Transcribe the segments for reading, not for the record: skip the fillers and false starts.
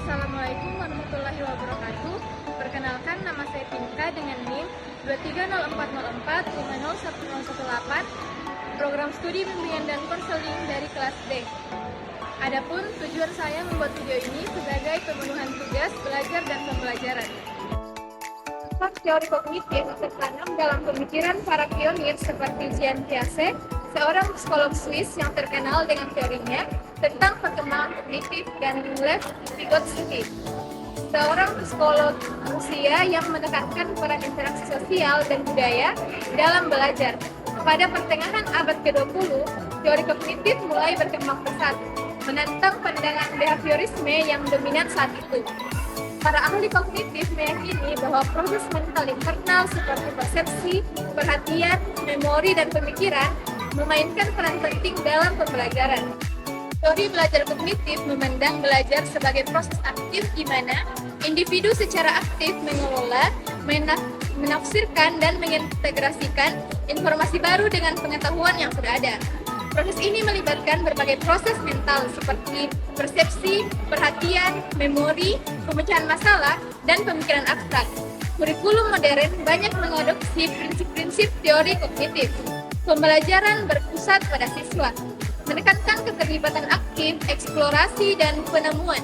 Assalamualaikum warahmatullahi wabarakatuh. Perkenalkan, nama saya Pinka dengan NIM 230404501018, program studi bimbingan dan konseling dari kelas D. Adapun tujuan saya membuat video ini sebagai pemenuhan tugas belajar dan pembelajaran. Teori kognitif tertanam dalam pemikiran para pionir seperti Jean Piaget, seorang psikolog Swiss yang terkenal dengan teorinya tentang perkembangan kognitif, dan Lev Vygotsky, seorang psikolog Rusia yang menekankan peran interaksi sosial dan budaya dalam belajar. Pada pertengahan abad ke-20, teori kognitif mulai berkembang pesat, menantang pandangan behaviorisme yang dominan saat itu. Para ahli kognitif meyakini bahwa proses mental internal seperti persepsi, perhatian, memori, dan pemikiran memainkan peran penting dalam pembelajaran. Teori belajar kognitif memandang belajar sebagai proses aktif di mana individu secara aktif mengelola, menafsirkan, dan mengintegrasikan informasi baru dengan pengetahuan yang sudah ada. Proses ini melibatkan berbagai proses mental seperti persepsi, perhatian, memori, pemecahan masalah, dan pemikiran abstrak. Kurikulum modern banyak mengadopsi prinsip-prinsip teori kognitif. Pembelajaran berpusat pada siswa, menekankan keterlibatan aktif, eksplorasi, dan penemuan.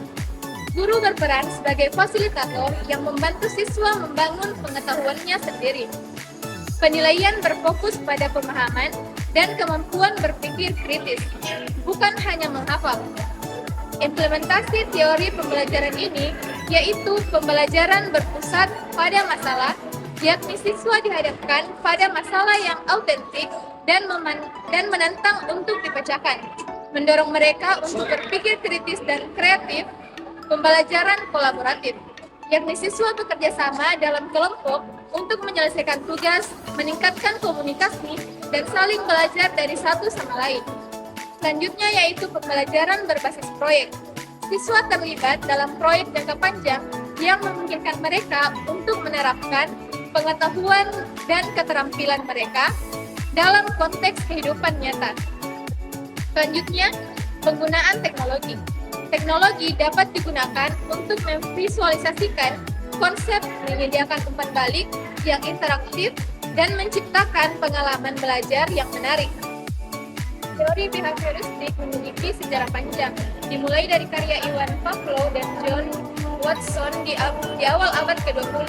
Guru berperan sebagai fasilitator yang membantu siswa membangun pengetahuannya sendiri. Penilaian berfokus pada pemahaman dan kemampuan berpikir kritis, bukan hanya menghafal. Implementasi teori pembelajaran ini yaitu pembelajaran berpusat pada masalah, yakni siswa dihadapkan pada masalah yang autentik dan menantang untuk dipecahkan, mendorong mereka untuk berpikir kritis dan kreatif. Pembelajaran kolaboratif, yakni siswa bekerja sama dalam kelompok untuk menyelesaikan tugas, meningkatkan komunikasi, dan saling belajar dari satu sama lain. Selanjutnya yaitu pembelajaran berbasis proyek. Siswa terlibat dalam proyek jangka panjang yang memungkinkan mereka untuk menerapkan pengetahuan dan keterampilan mereka dalam konteks kehidupan nyata. Selanjutnya, penggunaan teknologi. Teknologi dapat digunakan untuk memvisualisasikan konsep, menyediakan umpan balik yang interaktif, dan menciptakan pengalaman belajar yang menarik. Teori behavioristik memiliki sejarah panjang, dimulai dari karya Iwan Pavlov dan John Watson di awal abad ke-20.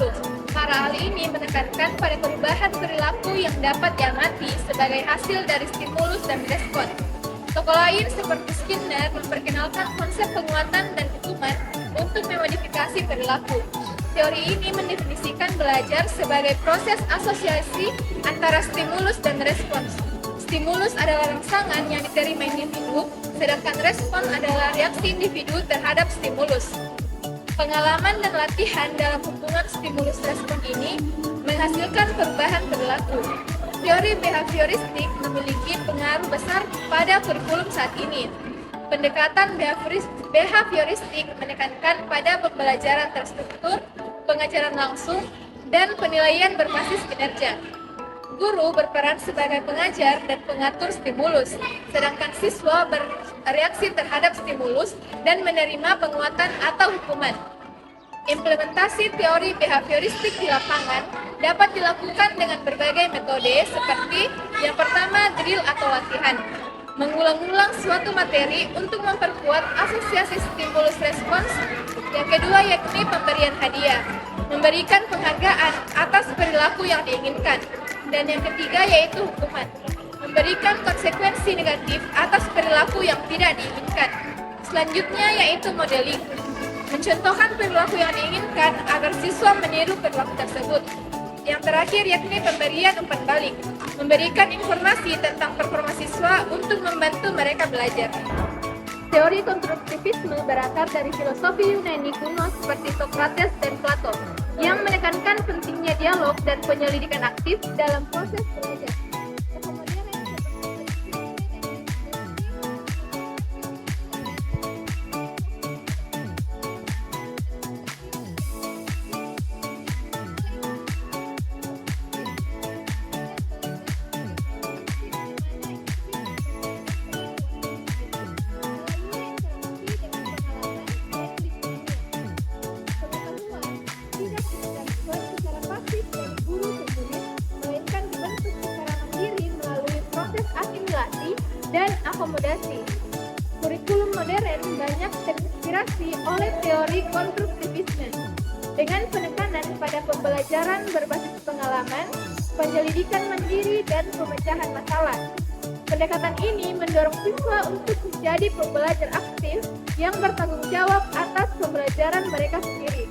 Para ahli ini menekankan pada perubahan perilaku yang dapat diamati sebagai hasil dari stimulus dan respon. Tokoh lain seperti Skinner memperkenalkan konsep penguatan dan hukuman untuk memodifikasi perilaku. Teori ini mendefinisikan belajar sebagai proses asosiasi antara stimulus dan respons. Stimulus adalah rangsangan yang diterima individu, sedangkan respon adalah reaksi individu terhadap stimulus. Pengalaman dan latihan dalam hubungan stimulus-respon ini menghasilkan perubahan perilaku. Teori behavioristik memiliki pengaruh besar pada kurikulum saat ini. Pendekatan behavioristik menekankan pada pembelajaran terstruktur, pengajaran langsung, dan penilaian berbasis kinerja. Guru berperan sebagai pengajar dan pengatur stimulus, sedangkan siswa bereaksi terhadap stimulus dan menerima penguatan atau hukuman. Implementasi teori behavioristik di lapangan dapat dilakukan dengan berbagai metode seperti yang pertama, drill atau latihan. Mengulang-ulang suatu materi untuk memperkuat asosiasi stimulus respons. Yang kedua yakni pemberian hadiah, memberikan penghargaan atas perilaku yang diinginkan. Dan yang ketiga yaitu hukuman, memberikan konsekuensi negatif atas perilaku yang tidak diinginkan. Selanjutnya yaitu modeling, mencontohkan perilaku yang diinginkan agar siswa meniru perilaku tersebut. Yang terakhir yakni pemberian umpan balik, memberikan informasi tentang performa siswa untuk membantu mereka belajar. Teori konstruktivisme berakar dari filosofi Yunani kuno seperti Socrates dan Plato, yang menekankan pentingnya dialog dan penyelidikan aktif dalam proses belajar. akomodasi. Kurikulum modern banyak terinspirasi oleh teori konstruktivisme dengan penekanan pada pembelajaran berbasis pengalaman, penyelidikan mandiri, dan pemecahan masalah. Pendekatan ini mendorong siswa untuk menjadi pembelajar aktif yang bertanggung jawab atas pembelajaran mereka sendiri.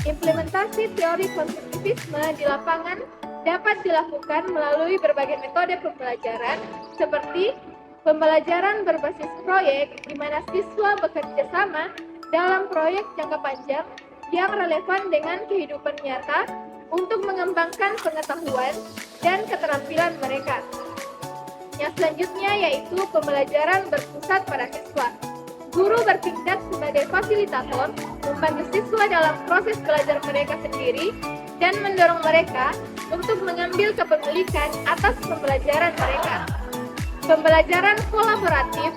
Implementasi teori konstruktivisme di lapangan dapat dilakukan melalui berbagai metode pembelajaran seperti pembelajaran berbasis proyek di mana siswa bekerja sama dalam proyek jangka panjang yang relevan dengan kehidupan nyata untuk mengembangkan pengetahuan dan keterampilan mereka. Yang selanjutnya yaitu pembelajaran berpusat pada siswa. Guru bertindak sebagai fasilitator, membantu siswa dalam proses belajar mereka sendiri dan mendorong mereka untuk mengambil kepemilikan atas pembelajaran mereka. Pembelajaran kolaboratif,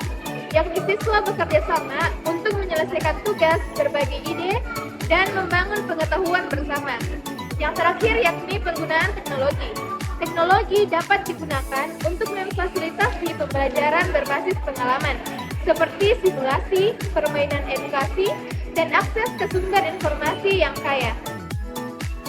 yakni siswa bekerja sama untuk menyelesaikan tugas, berbagi ide, dan membangun pengetahuan bersama. Yang terakhir yakni penggunaan teknologi. Teknologi dapat digunakan untuk memfasilitasi pembelajaran berbasis pengalaman, seperti simulasi, permainan edukasi, dan akses ke sumber informasi yang kaya.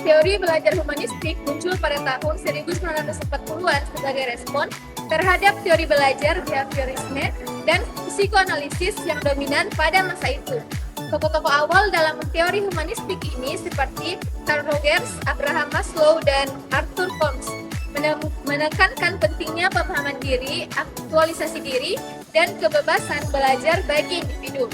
Teori belajar humanistik muncul pada tahun 1940-an sebagai respon terhadap teori belajar behaviorisme dan psikoanalisis yang dominan pada masa itu. Tokoh-tokoh awal dalam teori humanistik ini seperti Carl Rogers, Abraham Maslow, dan Arthur Holmes menekankan pentingnya pemahaman diri, aktualisasi diri, dan kebebasan belajar bagi individu.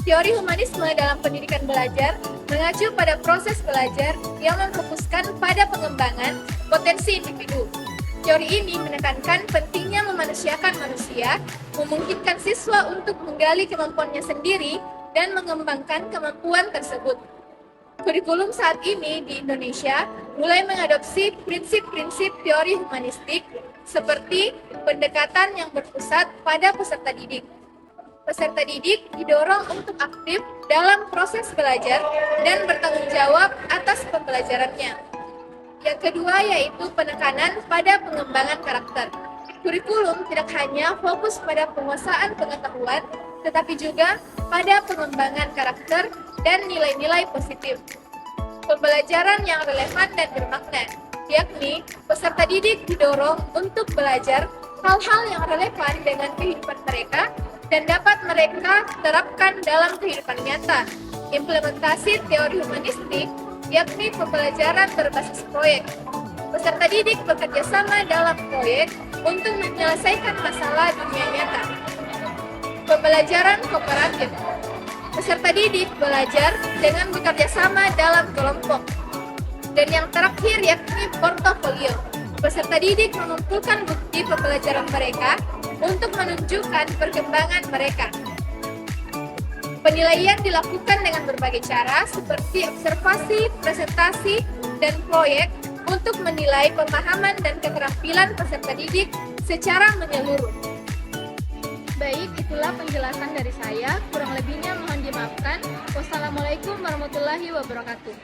Teori humanisme dalam pendidikan belajar mengacu pada proses belajar yang memfokuskan pada pengembangan potensi individu. Teori ini menekankan pentingnya memanusiakan manusia, memungkinkan siswa untuk menggali kemampuannya sendiri dan mengembangkan kemampuan tersebut. Kurikulum saat ini di Indonesia mulai mengadopsi prinsip-prinsip teori humanistik seperti pendekatan yang berpusat pada peserta didik. Peserta didik didorong untuk aktif dalam proses belajar dan bertanggung jawab atas pembelajarannya. Yang kedua yaitu penekanan pada pengembangan karakter. Kurikulum tidak hanya fokus pada penguasaan pengetahuan, tetapi juga pada pengembangan karakter dan nilai-nilai positif. Pembelajaran yang relevan dan bermakna, yakni peserta didik didorong untuk belajar hal-hal yang relevan dengan kehidupan mereka dan dapat mereka terapkan dalam kehidupan nyata. Implementasi teori humanistik, yakni pembelajaran berbasis proyek. Peserta didik bekerja sama dalam proyek untuk menyelesaikan masalah dunia nyata. Pembelajaran kooperatif. Peserta didik belajar dengan bekerja sama dalam kelompok. Dan yang terakhir yakni portofolio. Peserta didik mengumpulkan bukti pembelajaran mereka untuk menunjukkan perkembangan mereka. Penilaian dilakukan dengan berbagai cara seperti observasi, presentasi, dan proyek untuk menilai pemahaman dan keterampilan peserta didik secara menyeluruh. Baik, itulah penjelasan dari saya. Kurang lebihnya mohon dimaafkan. Wassalamualaikum warahmatullahi wabarakatuh.